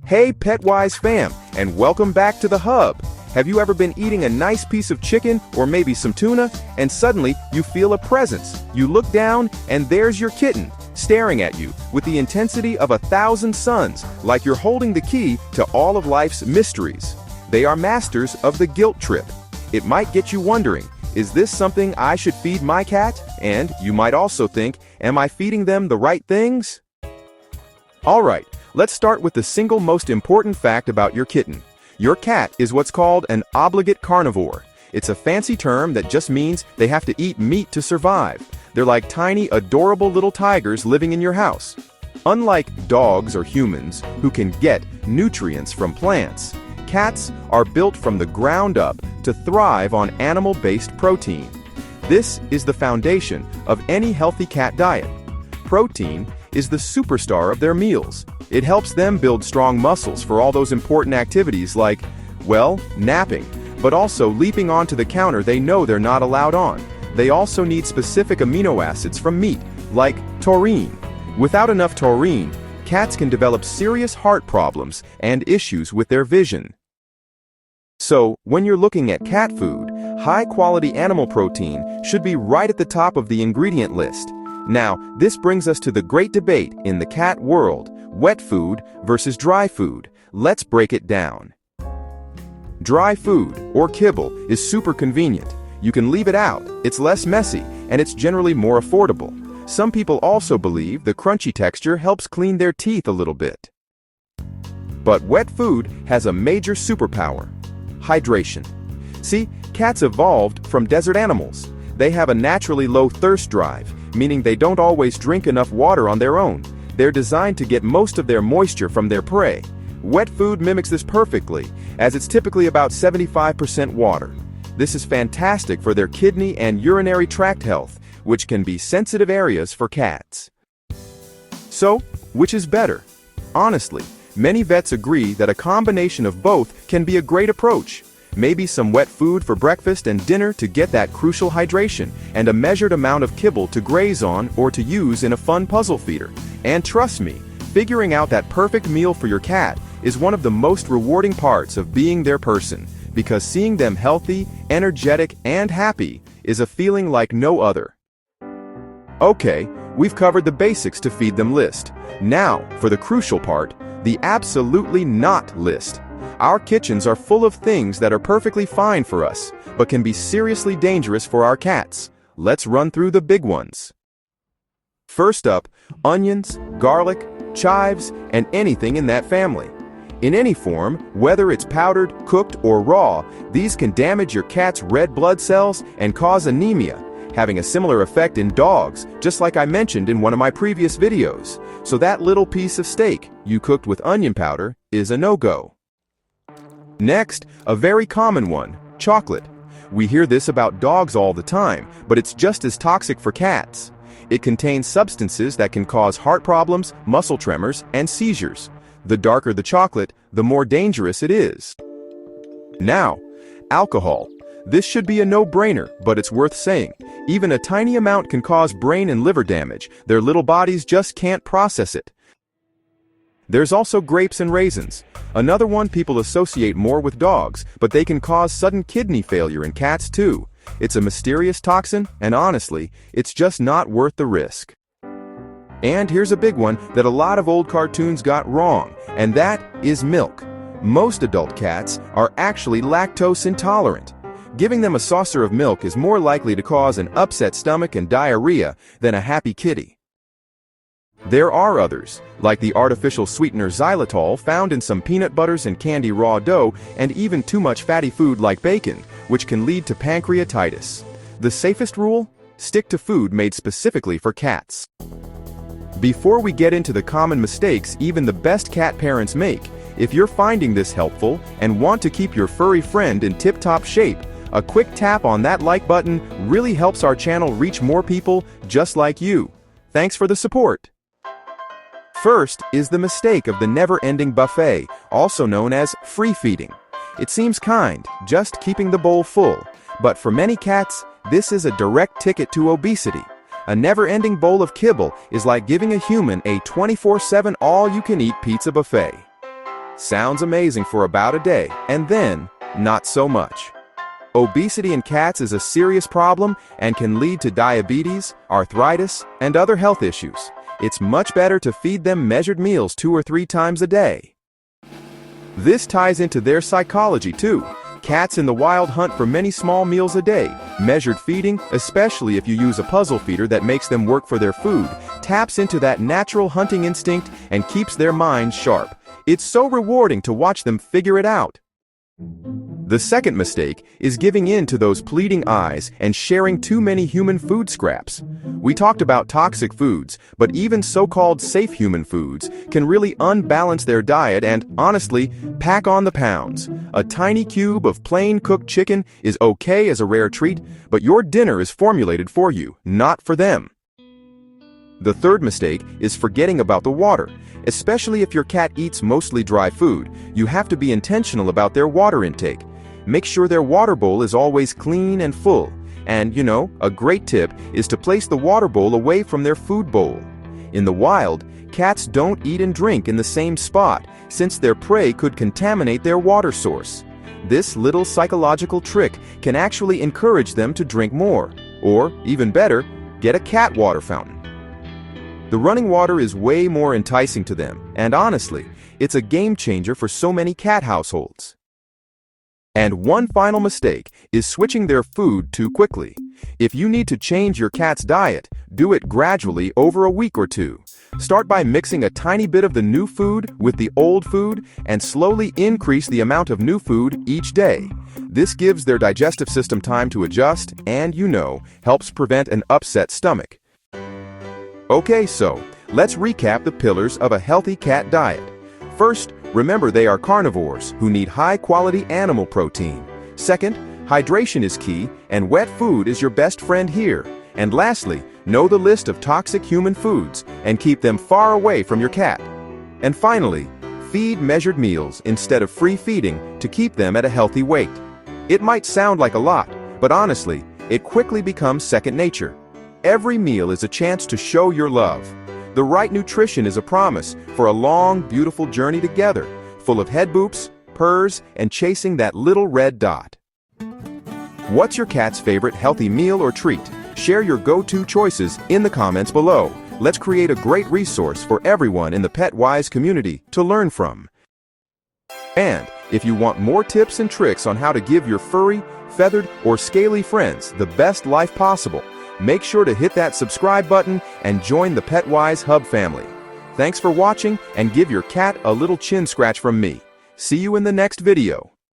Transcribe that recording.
Hey PetWise fam, and welcome back to the Hub. Have you ever been eating a nice piece of chicken or maybe some tuna, and suddenly you feel a presence? You look down, and there's your kitten, staring at you with the intensity of 1,000 suns, like you're holding the key to all of life's mysteries. They are masters of the guilt trip. It might get you wondering, is this something I should feed my cat? And you might also think, am I feeding them the right things? Alright, let's start with the single most important fact about your kitten. Your cat is what's called an obligate carnivore. It's a fancy term that just means they have to eat meat to survive. They're like tiny, adorable little tigers living in your house. Unlike dogs or humans, who can get nutrients from plants, cats are built from the ground up to thrive on animal-based protein. This is the foundation of any healthy cat diet. Protein is the superstar of their meals. It helps them build strong muscles for all those important activities like, well, napping, but also leaping onto the counter they know they're not allowed on. They also need specific amino acids from meat, like taurine. Without enough taurine, cats can develop serious heart problems and issues with their vision. So, when you're looking at cat food, high-quality animal protein should be right at the top of the ingredient list. Now, this brings us to the great debate in the cat world, wet food versus dry food. Let's break it down. Dry food, or kibble, is super convenient. You can leave it out, it's less messy, and it's generally more affordable. Some people also believe the crunchy texture helps clean their teeth a little bit. But wet food has a major superpower: hydration. See, cats evolved from desert animals. They have a naturally low thirst drive, meaning they don't always drink enough water on their own. They're designed to get most of their moisture from their prey. Wet food mimics this perfectly, as it's typically about 75% water. This is fantastic for their kidney and urinary tract health, which can be sensitive areas for cats. So, which is better? Honestly, many vets agree that a combination of both can be a great approach. Maybe some wet food for breakfast and dinner to get that crucial hydration, and a measured amount of kibble to graze on or to use in a fun puzzle feeder. And trust me, figuring out that perfect meal for your cat is one of the most rewarding parts of being their person, because seeing them healthy, energetic, and happy is a feeling like no other. Okay, we've covered the basics to feed them list. Now, for the crucial part, the absolutely not list. Our kitchens are full of things that are perfectly fine for us, but can be seriously dangerous for our cats. Let's run through the big ones. First up, onions, garlic, chives, and anything in that family. In any form, whether it's powdered, cooked, or raw, these can damage your cat's red blood cells and cause anemia, having a similar effect in dogs, just like I mentioned in one of my previous videos. So that little piece of steak you cooked with onion powder is a no-go. Next, a very common one, chocolate. We hear this about dogs all the time, but it's just as toxic for cats. It contains substances that can cause heart problems, muscle tremors, and seizures. The darker the chocolate, the more dangerous it is. Now, alcohol. This should be a no-brainer, but it's worth saying. Even a tiny amount can cause brain and liver damage. Their little bodies just can't process it. There's also grapes and raisins. Another one people associate more with dogs, but they can cause sudden kidney failure in cats too. It's a mysterious toxin, and honestly, it's just not worth the risk. And here's a big one that a lot of old cartoons got wrong, and that is milk. Most adult cats are actually lactose intolerant. Giving them a saucer of milk is more likely to cause an upset stomach and diarrhea than a happy kitty. There are others, like the artificial sweetener xylitol found in some peanut butters and candy raw dough, and even too much fatty food like bacon, which can lead to pancreatitis. The safest rule? Stick to food made specifically for cats. Before we get into the common mistakes even the best cat parents make, if you're finding this helpful and want to keep your furry friend in tip-top shape, a quick tap on that like button really helps our channel reach more people just like you. Thanks for the support. First is the mistake of the never-ending buffet, also known as free feeding. It seems kind, just keeping the bowl full, but for many cats, this is a direct ticket to obesity. A never-ending bowl of kibble is like giving a human a 24/7 all-you-can-eat pizza buffet. Sounds amazing for about a day, and then, not so much. Obesity in cats is a serious problem and can lead to diabetes, arthritis, and other health issues. It's much better to feed them measured meals 2 or 3 times a day. This ties into their psychology too. Cats in the wild hunt for many small meals a day. Measured feeding, especially if you use a puzzle feeder that makes them work for their food, taps into that natural hunting instinct and keeps their minds sharp. It's so rewarding to watch them figure it out. The second mistake is giving in to those pleading eyes and sharing too many human food scraps. We talked about toxic foods, but even so-called safe human foods can really unbalance their diet and, honestly, pack on the pounds. A tiny cube of plain cooked chicken is okay as a rare treat, but your dinner is formulated for you, not for them. The third mistake is forgetting about the water. Especially if your cat eats mostly dry food, you have to be intentional about their water intake. Make sure their water bowl is always clean and full. And, a great tip is to place the water bowl away from their food bowl. In the wild, cats don't eat and drink in the same spot, since their prey could contaminate their water source. This little psychological trick can actually encourage them to drink more. Or, even better, get a cat water fountain. The running water is way more enticing to them, and honestly, it's a game changer for so many cat households. And one final mistake is switching their food too quickly. If you need to change your cat's diet, do it gradually over a week or 2. Start by mixing a tiny bit of the new food with the old food and slowly increase the amount of new food each day. This gives their digestive system time to adjust and, helps prevent an upset stomach. Okay, so let's recap the pillars of a healthy cat diet. First, remember they are carnivores who need high-quality animal protein. Second, hydration is key, and wet food is your best friend here. And lastly, know the list of toxic human foods and keep them far away from your cat. And finally, feed measured meals instead of free feeding to keep them at a healthy weight. It might sound like a lot, but honestly, it quickly becomes second nature. Every meal is a chance to show your love. The right nutrition is a promise for a long, beautiful journey together, full of head boops, purrs, and chasing that little red dot. What's your cat's favorite healthy meal or treat? Share your go-to choices in the comments below. Let's create a great resource for everyone in the PetWise community to learn from. And if you want more tips and tricks on how to give your furry, feathered, or scaly friends the best life possible, make sure to hit that subscribe button and join the PetWise Hub family. Thanks for watching, and give your cat a little chin scratch from me. See you in the next video.